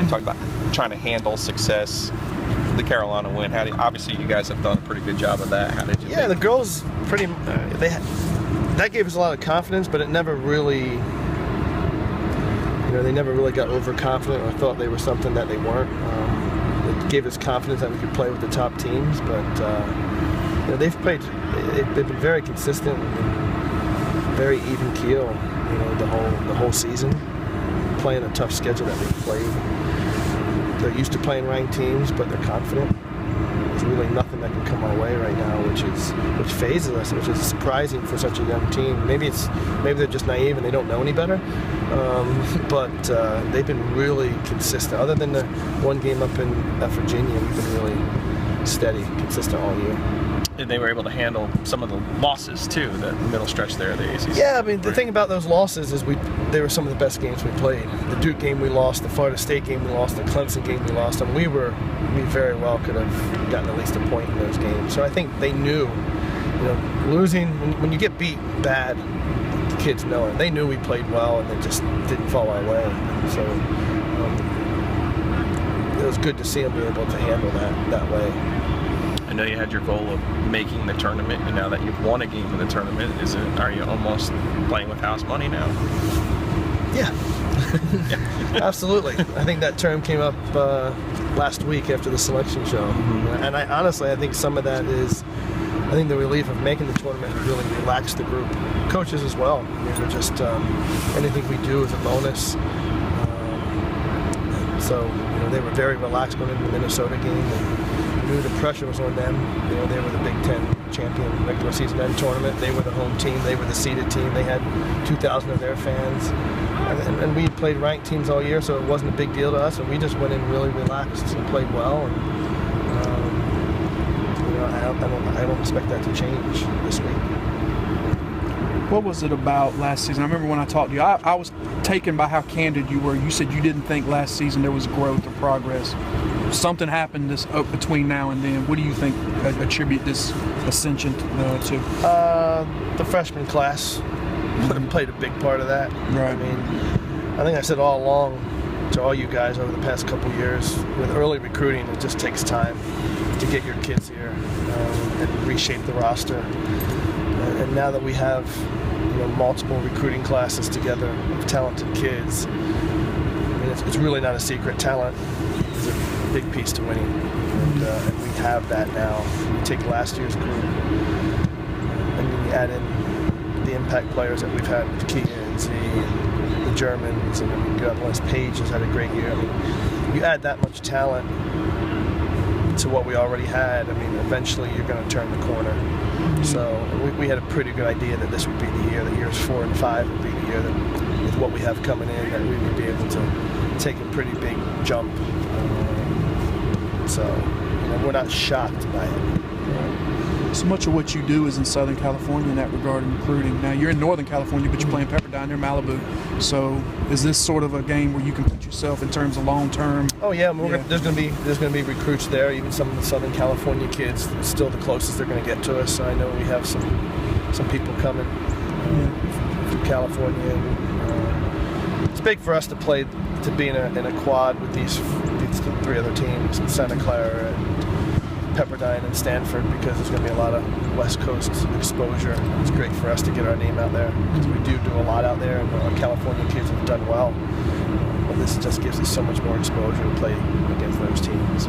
you talk about trying to handle success, the Carolina win. Obviously, you guys have done a pretty good job of that. How did you? Yeah, the girls that gave us a lot of confidence, but it never really, they never really got overconfident or thought they were something that they weren't. It gave us confidence that we could play with the top teams, but they've been very consistent and very even keel, the whole season, playing a tough schedule that they've played. They're used to playing ranked teams, but they're confident. There's really nothing that can come our way right now, which phases us, which is surprising for such a young team. Maybe they're just naive and they don't know any better, but they've been really consistent. Other than the one game up in Virginia, we've been really steady, consistent all year. And they were able to handle some of the losses too, the middle stretch there of the ACC. Yeah, I mean, the thing about those losses is they were some of the best games we played. The Duke game we lost, the Florida State game we lost, the Clemson game we lost, and we very well could have gotten at least a point in those games. So I think they knew, losing, when you get beat bad, the kids know it. They knew we played well and they just didn't fall our way. So it was good to see them be able to handle that way. I know you had your goal of making the tournament, and now that you've won a game in the tournament, are you almost playing with house money now? Yeah. Absolutely. I think that term came up last week after the selection show. Mm-hmm. And I think some of that is, I think the relief of making the tournament really relaxed the group. Coaches as well. We're just, anything we do is a bonus. So, they were very relaxed going into the Minnesota game. And knew the pressure was on them. They were the Big Ten champion regular season and tournament. They were the home team. They were the seeded team. They had 2,000 of their fans. And we played ranked teams all year, so it wasn't a big deal to us. And we just went in really relaxed and played well. And I don't expect that to change this week. What was it about last season? I remember when I talked to you, I was taken by how candid you were. You said you didn't think last season there was growth or progress. Something happened between now and then. What do you think attribute this ascension to? The freshman class played a big part of that. Right. I mean, I think I said all along to all you guys over the past couple of years, with early recruiting, it just takes time to get your kids here and reshape the roster. And now that we have multiple recruiting classes together of talented kids, I mean, it's really not a secret. Talent is a big piece to winning, and we have that now. You take last year's group, and then you add in the impact players that we've had with Kia and Z and the Germans, and then God bless Paige has had a great year. I mean, you add that much talent to what we already had, I mean, eventually you're going to turn the corner. So we had a pretty good idea that this would be the year, that years 4 and 5 would be the year that, with what we have coming in, that we would be able to take a pretty big jump. So we're not shocked by it. So much of what you do is in Southern California in that regard in recruiting. Now you're in Northern California, but you're playing Pepperdine, near Malibu. So is this sort of a game where you can put yourself in terms of long term? Oh yeah, there's going to be recruits there. Even some of the Southern California kids, it's still the closest they're going to get to us. So I know we have some people coming from California. It's big for us to be in a quad with these 3 other teams in Santa Clara and Pepperdine and Stanford, because there's going to be a lot of West Coast exposure. It's great for us to get our name out there, because we do a lot out there, and our California kids have done well. But this just gives us so much more exposure to play against those teams.